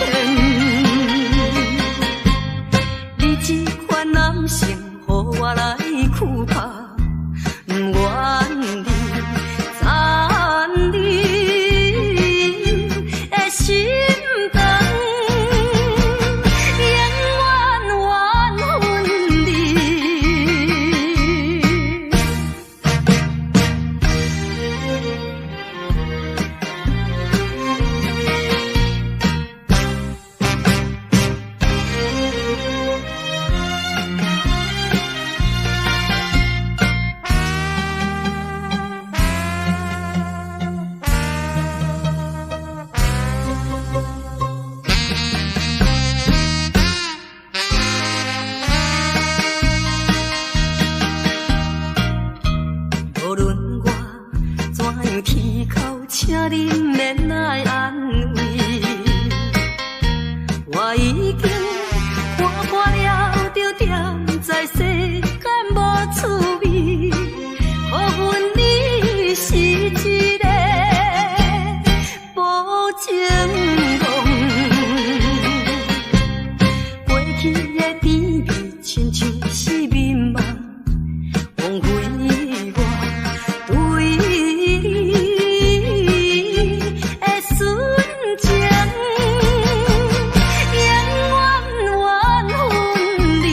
你这款男性，予我来躯拍，不愿你残你的心肠，永远缘分你。无论我怎样乞求，请你免来安慰。我已经看破了，就踮在世间无趣味，可阮你是一个无情梦。过去的甜蜜，亲像是眠梦，枉费我对你的纯情，永远缘分你。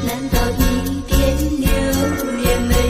难道一点留恋没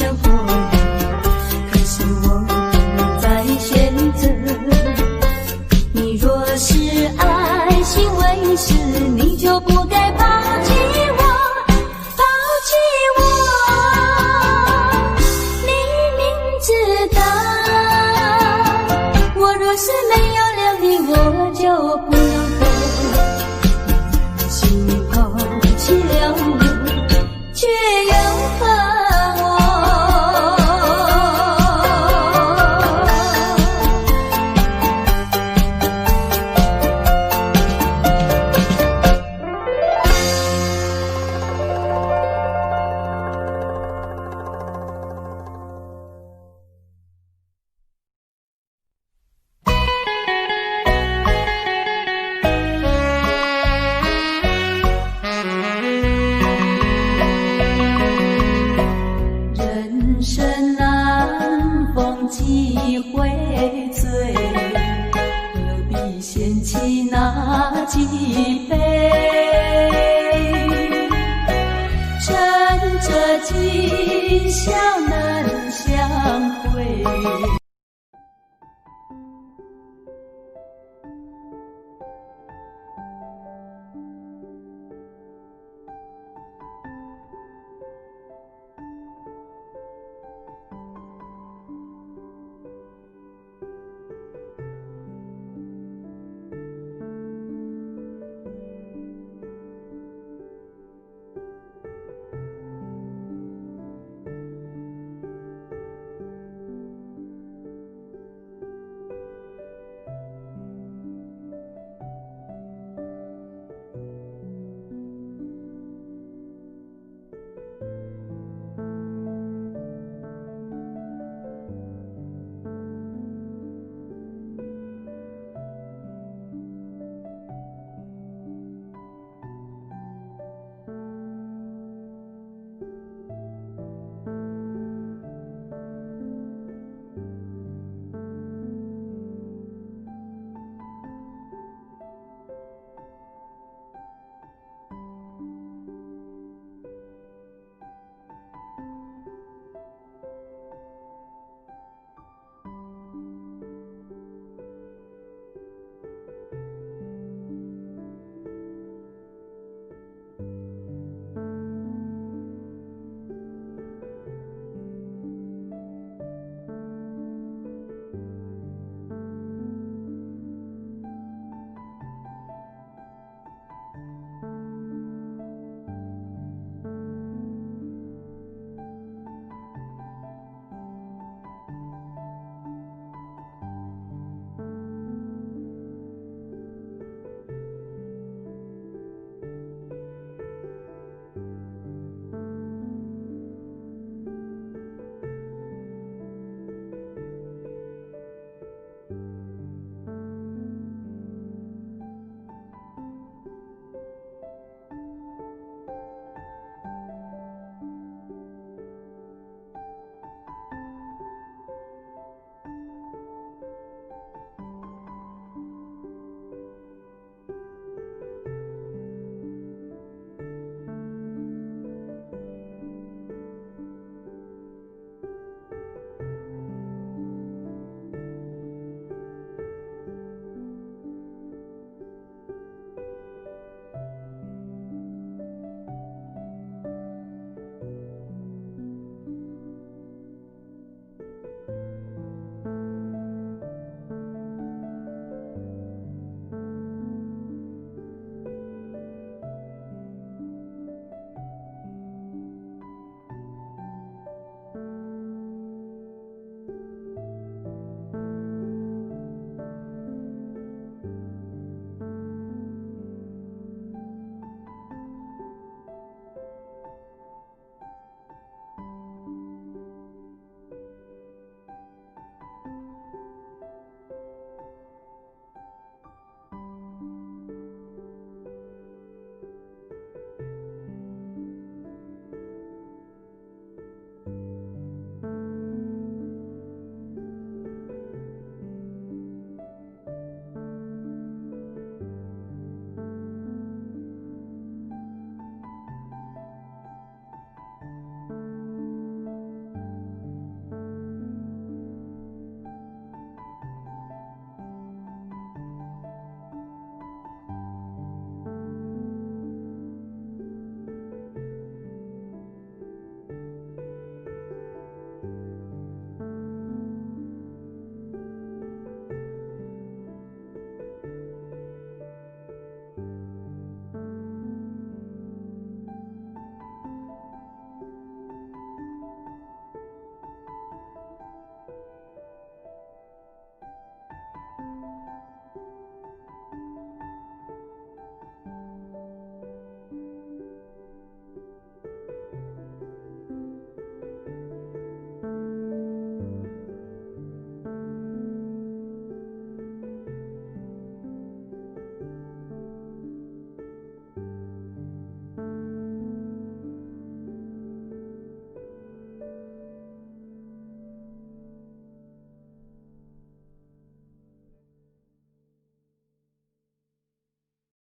生活里，可是我不能再选择。你若是爱心为实，你就不该抛弃我，抛弃我。你明知道，我若是没有了你，我就不能活。心抛弃了我，却又恨我。人生难逢几回醉，何必嫌弃那几杯？趁着今宵难相会。